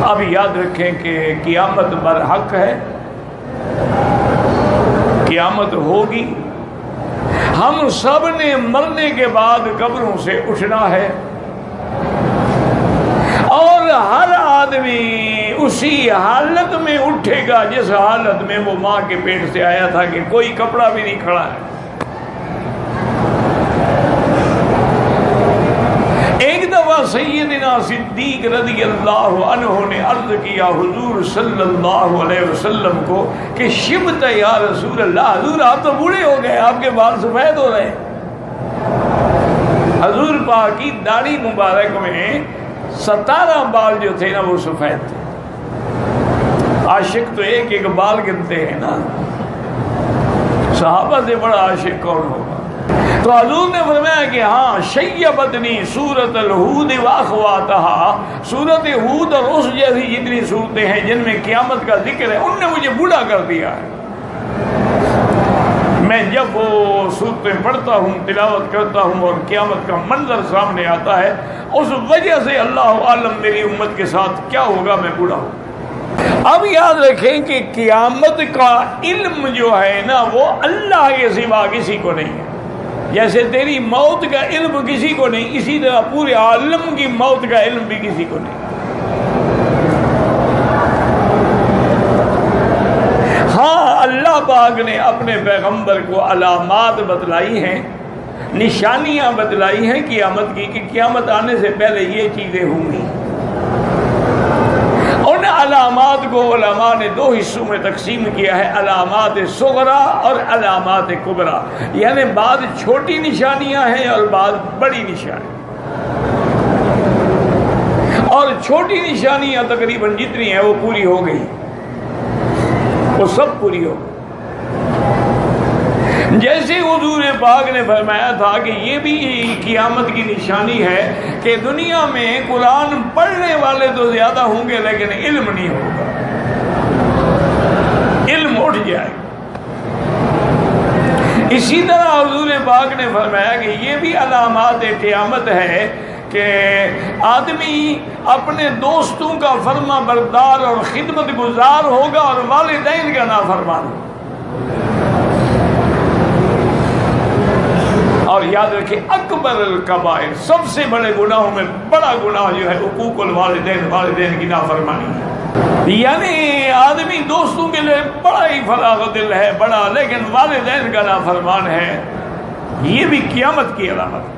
اب یاد رکھیں کہ قیامت برحق ہے، قیامت ہوگی، ہم سب نے مرنے کے بعد قبروں سے اٹھنا ہے، اور ہر آدمی اسی حالت میں اٹھے گا جس حالت میں وہ ماں کے پیٹ سے آیا تھا، کہ کوئی کپڑا بھی نہیں کھڑا ہے۔ ایک دفعہ سیدنا صدیق رضی اللہ عنہ نے عرض کیا حضور صلی اللہ علیہ وسلم کو کہ شبت یا رسول اللہ، حضور آپ تو بوڑھے ہو گئے، آپ کے بال سفید ہو رہے ہیں۔ حضور پاک کی داڑھی مبارک میں 17 بال جو تھے نا وہ سفید تھے۔ عاشق تو ایک ایک بال گنتے ہیں نا، صحابہ سے بڑا عاشق کون ہوگا؟ تو حضور نے فرمایا کہ ہاں شیبتنی سورۃ الہود واخواتہا، سورۃ ہود اور اس جیسی جتنی صورتیں ہیں جن میں قیامت کا ذکر ہے ان نے مجھے بوڑھا کر دیا ہے۔ میں جب وہ صورتیں پڑھتا ہوں، تلاوت کرتا ہوں اور قیامت کا منظر سامنے آتا ہے، اس وجہ سے اللہ عالم میری امت کے ساتھ کیا ہوگا، میں بوڑھا ہوں۔ اب یاد رکھیں کہ قیامت کا علم جو ہے نا وہ اللہ کے سوا کسی کو نہیں ہے۔ جیسے تیری موت کا علم کسی کو نہیں، اسی طرح پورے عالم کی موت کا علم بھی کسی کو نہیں۔ ہاں اللہ پاک نے اپنے پیغمبر کو علامات بتلائی ہیں، نشانیاں بتلائی ہیں قیامت کی، کہ قیامت آنے سے پہلے یہ چیزیں ہوں گی۔ ان علامات کو علماء نے 2 حصوں میں تقسیم کیا ہے، علامات صغرا اور علامات کبرا، یعنی بعض چھوٹی نشانیاں ہیں اور بعض بڑی نشانیاں، اور چھوٹی نشانیاں تقریباً جتنی ہیں وہ پوری ہو گئی، وہ سب پوری ہو گئی۔ جیسے حضور پاک نے فرمایا تھا کہ یہ بھی قیامت کی نشانی ہے کہ دنیا میں قرآن پڑھنے والے تو زیادہ ہوں گے لیکن علم نہیں ہوگا، علم اٹھ جائے گا۔ اسی طرح حضور پاک نے فرمایا کہ یہ بھی علامات قیامت ہے کہ آدمی اپنے دوستوں کا فرما بردار اور خدمت گزار ہوگا اور والدین کا نافرمان ہوگا۔ اور یاد رکھیں اکبر الکبائر، سب سے بڑے گناہوں میں بڑا گناہ جو ہے حقوق الوالدین، والدین کی نافرمانی ہے۔ یعنی آدمی دوستوں کے لیے بڑا ہی فراغ دل ہے بڑا، لیکن والدین کا نافرمان ہے، یہ بھی قیامت کی علامت ہے۔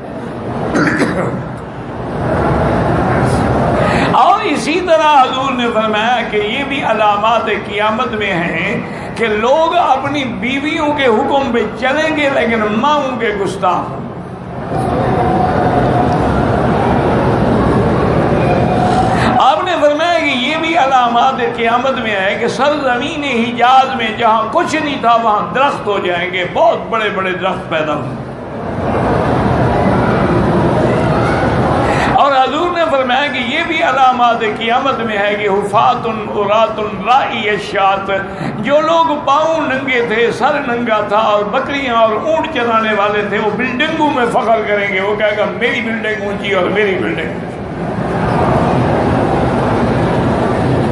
اور اسی طرح حضور نے فرمایا کہ یہ بھی علامات قیامت میں ہیں کہ لوگ اپنی بیویوں کے حکم پہ چلیں گے لیکن ماؤں کے گستاخ۔ آپ نے فرمایا کہ یہ بھی علامات قیامت میں ہے کہ سرزمین حجاز میں جہاں کچھ نہیں تھا وہاں درخت ہو جائیں گے، بہت بڑے بڑے درخت پیدا ہوں گے۔ اور حضور نے فرمایا کہ یہ بھی علامات قیامت میں ہے کہ حفاۃ عراۃ راعی الشاۃ، جو لوگ پاؤں ننگے تھے، سر ننگا تھا اور بکریاں اور اونٹ چرانے والے تھے، وہ بلڈنگوں میں فخر کریں گے، وہ کہے گا میری بلڈنگ اونچی اور میری بلڈنگ۔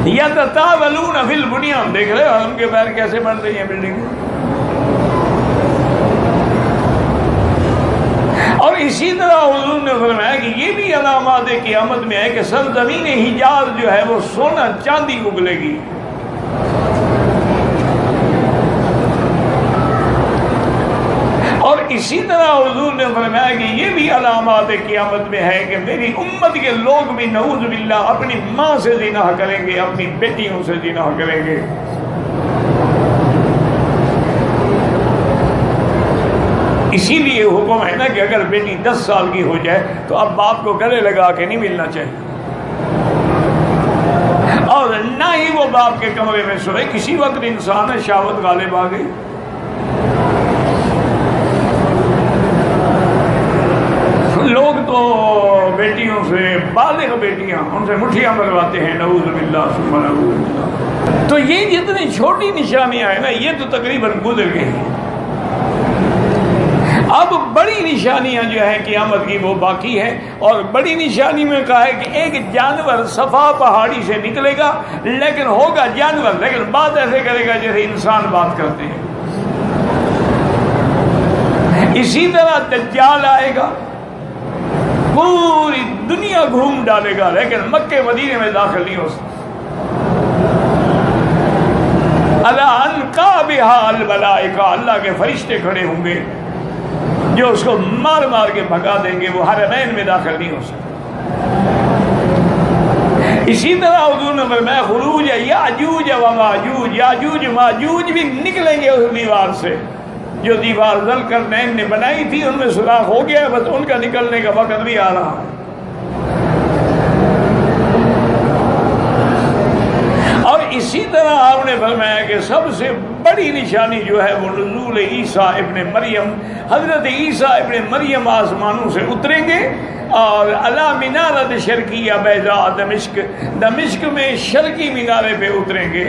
یتطاولون فی البنیان، دیکھ رہے ہو ان کے پیر کیسے بن رہی ہیں بلڈنگیں۔ اور اسی طرح حضور نے فرمایا کہ یہ بھی علامات قیامت میں ہے کہ سرزمین حجاز جو ہے وہ سونا چاندی اگلے گی۔ اور اسی طرح حضور نے فرمایا کہ یہ بھی علامات قیامت میں ہے کہ میری امت کے لوگ بھی نعوذ باللہ اپنی ماں سے زنا کریں گے، اپنی بیٹیوں سے زنا کریں گے۔ اسی لیے حکم ہے نا کہ اگر بیٹی 10 سال کی ہو جائے تو اب باپ کو گلے لگا کے نہیں ملنا چاہیے، اور نہ ہی وہ باپ کے کمرے میں سوئے۔ کسی وقت انسان ہے شہوت غالب آ گئی، لوگ تو بیٹیوں سے، بالغ بیٹیاں ان سے مٹھیاں مرواتے ہیں، نعوذ باللہ ثم نعوذ باللہ۔ تو یہ جتنی چھوٹی نشانیاں ہیں نا یہ تو تقریباً گزر گئی ہیں۔ اب بڑی نشانیاں جو ہے قیامت کی وہ باقی ہے، اور بڑی نشانی میں کہا ہے کہ ایک جانور صفا پہاڑی سے نکلے گا، لیکن ہوگا جانور، لیکن بات ایسے کرے گا جیسے انسان بات کرتے ہیں۔ اسی طرح دجال آئے گا، پوری دنیا گھوم ڈالے گا، لیکن مکے مدینے میں داخل نہیں ہو سکتا۔ الملائکہ، اللہ کے فرشتے کھڑے ہوں گے جو اس کو مار مار کے بھگا دیں گے، وہ حرمین میں داخل نہیں ہو سکتا۔ اسی طرح حضور نے فرمایا خروج یاجوج و ماجوج، یاجوج ماجوج بھی نکلیں گے اس دیوار سے، جو دیوار ذوالقرنین نے بنائی تھی ان میں سوراخ ہو گیا، بس ان کا نکلنے کا وقت بھی آ رہا ہے۔ اور اسی طرح آپ نے فرمایا کہ سب سے بڑی نشانی جو ہے وہ نزول عیسیٰ ابن مریم، حضرت عیسیٰ ابن مریم آسمانوں سے اتریں گے اور علی منارۃ شرقیہ بیضاء دمشق، دمشق میں شرقی مینارے پہ اتریں گے،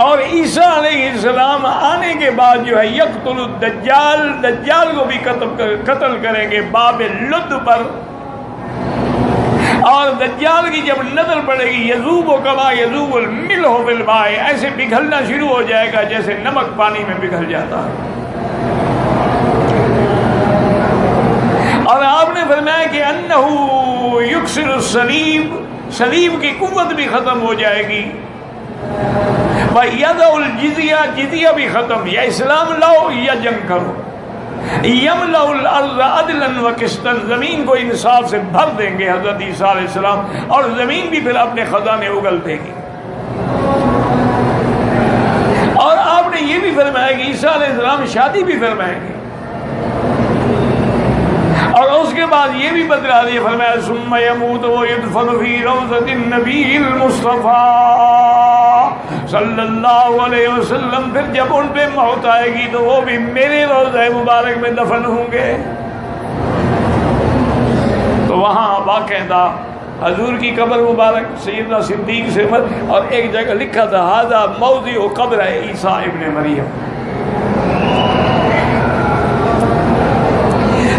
اور عیسیٰ علیہ السلام آنے کے بعد جو ہے یقتل الدجال، دجال کو بھی قتل کریں گے باب لد پر، اور دجال کی جب نظر پڑے گی یذوب کما یذوب الملح فی الماء، ایسے پگھلنا شروع ہو جائے گا جیسے نمک پانی میں پگھل جاتا ہے۔ اور آپ نے فرمایا کہ انہ یکسر الصلیب، صلیب کی قوت بھی ختم ہو جائے گی، وَيَدَعُ الْجِزْيَةَ، جزیہ بھی ختم، یا اسلام لاؤ یا جنگ کرو، یملأ الارض عدلا وقسطا، زمین کو انصاف سے بھر دیں گے حضرت عیسیٰ علیہ السلام، اور زمین بھی پھر اپنے خزانے اگل دے گی۔ اور آپ نے یہ بھی فرمایا کہ عیسیٰ علیہ السلام شادی بھی فرمائیں گے، اور اس کے بعد یہ بھی بتلا دیا، فرمایا ثم يموت ويدفن في روضة النبي المصطفى صلی اللہ علیہ وسلم، پھر جب ان پہ موت آئے گی تو وہ بھی میرے روضہ مبارک میں دفن ہوں گے۔ تو وہاں باقاعدہ حضور کی قبر مبارک سیدنا صدیق سے اور ایک جگہ لکھا تھا ھذا موضع قبر عیسیٰ ابن مریم۔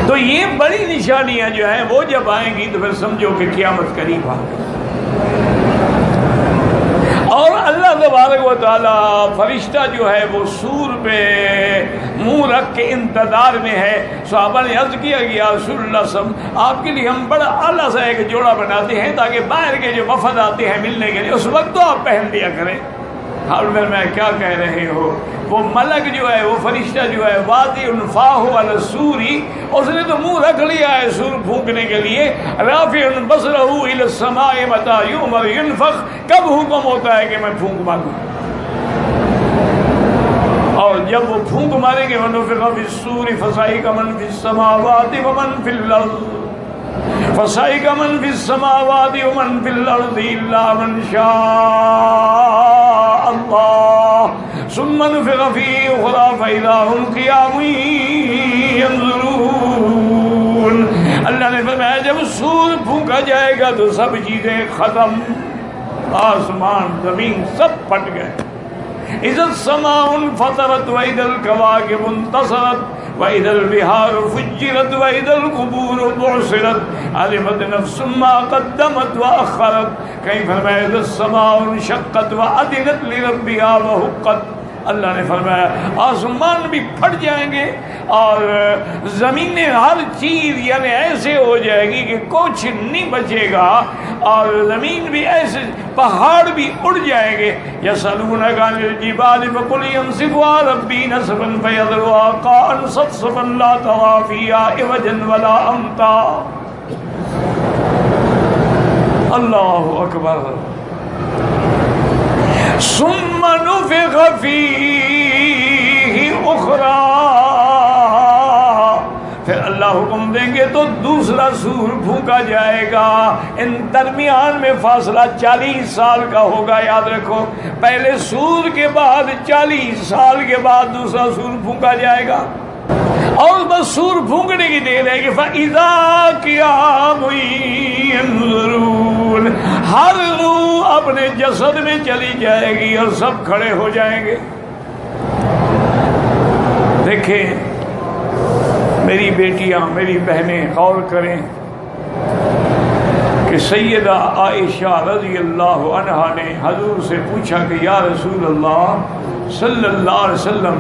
تو یہ بڑی نشانیاں جو ہیں وہ جب آئیں گی تو پھر سمجھو کہ قیامت قریب آ گئی۔ اور اللہ تبارک و تعالیٰ فرشتہ جو ہے وہ سور پہ منہ رکھ کے انتظار میں ہے۔ صحابہ نے عرض کیا کہ یا رسول اللہ صلی اللہ علیہ وسلم، آپ کے لیے ہم بڑا اعلیٰ سا ایک جوڑا بناتے ہیں تاکہ باہر کے جو وفد آتے ہیں ملنے کے لیے اس وقت تو آپ پہن دیا کریں۔ میں کیا کہہ رہے ہو، وہ ملک جو ہے، وہ فرشتہ جو ہے واضع فاہ علی السوری، اس نے تو منہ رکھ لیا ہے سور پھونکنے کے لیے، رافع بصرہ الی السماء متی یؤمر ینفخ، کب حکم ہوتا ہے کہ میں پھونک ماروں، اور جب وہ پھونک ماریں گے ونفخ فی الصور فصعق من فی السماوات ومن فی الارض، فصعق من فی السماوات ومن فی الارض الا من شاء اللہ ثم نفخ فیہ اخری فاذا ھم قیام ینظرون۔ اللہ نے فرمایا جب سور پھونکا جائے گا تو سب چیزیں ختم، آسمان زمین سب پھٹ گئے۔ اذا السماء انفطرت واذا الكواكب انتصرت واذا البحار فجرت واذا القبور بعثرت علمت نفس ما قدمت واخرت، کہیں فرمایا اذا السماء انشقت واذنت لربها وحقت۔ اللہ نے فرمایا آسمان بھی پھٹ جائیں گے اور زمینیں ہر چیز یعنی ایسے ہو جائے گی کہ کچھ نہیں بچے گا، اور زمین بھی ایسے، پہاڑ بھی اڑ جائیں گے۔ یسألونک عن الجبال فقل ينسفها ربی نسفا فیذرها قاعا صفصفا لا ترى فیہا عوجا ولا امتا۔ اللہ اکبر۔ ثم نفخ فیہ اخری، پھر اللہ حکم دیں گے تو دوسرا سور پھونکا جائے گا۔ ان درمیان میں فاصلہ 40 سال کا ہوگا، یاد رکھو، پہلے سور کے بعد 40 سال کے بعد دوسرا سور پھونکا جائے گا، اور بس سور پھونکنے کی دیر ہے کہ فَإِذَا قِيَامٌ يَنظُرُونَ، ہر روح اپنے جسد میں چلی جائے گی اور سب کھڑے ہو جائیں گے۔ دیکھیں میری بیٹیاں، میری بہنیں غور کریں کہ سیدہ عائشہ رضی اللہ عنہا نے حضور سے پوچھا کہ یا رسول اللہ صلی اللہ علیہ وسلم،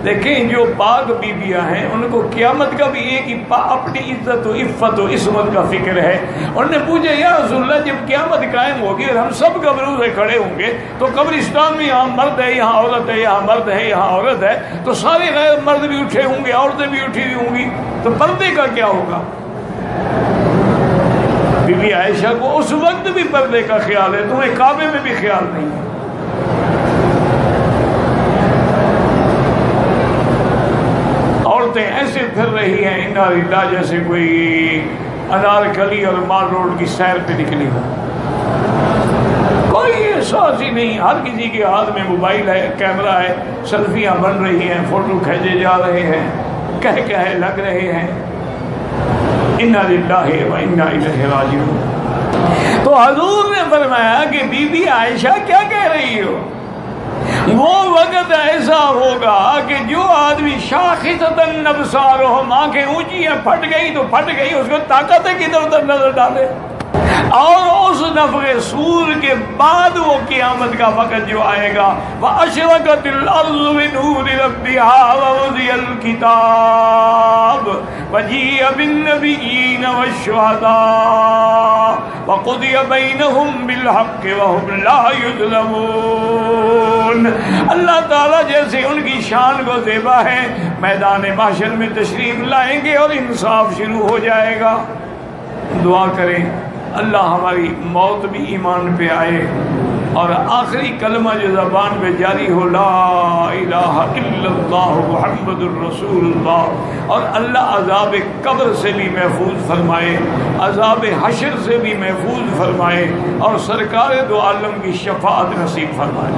دیکھیں جو پاک بیویاں ہیں ان کو قیامت کا بھی ایک ہی اپنی عزت و عفت و عصمت کا فکر ہے. انہوں نے پوچھا یا رسول اللہ جب قیامت قائم ہوگی اور ہم سب قبروں سے کھڑے ہوں گے تو قبرستان میں یہاں مرد ہے، یہاں عورت ہے، یہاں مرد ہے، یہاں عورت ہے، تو سارے غیر مرد بھی اٹھے ہوں گے، عورتیں بھی اٹھی ہوئی ہوں گی، تو پردے کا کیا ہوگا؟ بی بی عائشہ کو اس وقت بھی پردے کا خیال ہے، تمہیں کعبے میں بھی خیال نہیں ہے. عورتیں ایسے پھر رہی ہیں انا للہ جیسے کوئی انارکلی اور مال روڈ کی سیر پہ نکلی ہو. کوئی احساس ہی نہیں، ہر کسی کے ہاتھ میں موبائل ہے، کیمرہ ہے، سیلفیاں بن رہی ہیں، فوٹو کھینچے جا رہے ہیں، کہہ لگ رہے ہیں. انا للہ و انا الیہ راجعون. تو حضور نے فرمایا کہ بی بی عائشہ کیا کہہ رہی ہو؟ وہ وقت ایسا ہوگا کہ جو آدمی شاخصتاً ابصارہم، آنکھیں اونچی ہیں، پھٹ گئی تو پھٹ گئی، اس کو طاقت ہے کدھر ادھر نظر ڈالے. اور اس نفخ صور کے بعد وہ قیامت کا وقت جو آئے گا، وَأَشْرَقَتِ الْأَرْضُ بِنُورِ رَبِّهَا وَوُضِعَ الْكِتَابُ وَجِيءَ بِالنَّبِيِّينَ وَالشُّهَدَاءِ وَقُضِيَ بَيْنَهُمْ بِالْحَقِّ وَهُمْ لَا يُظْلَمُونَ. اللہ تعالیٰ جیسے ان کی شان کو زیبا ہے، میدان محشر میں تشریف لائیں گے اور انصاف شروع ہو جائے گا. دعا کریں اللہ ہماری موت بھی ایمان پہ آئے اور آخری کلمہ جو زبان پہ جاری ہو لا الہ الا اللہ محمد الرسول اللہ. اور اللہ عذاب قبر سے بھی محفوظ فرمائے، عذاب حشر سے بھی محفوظ فرمائے اور سرکار دو عالم کی شفاعت نصیب فرمائے.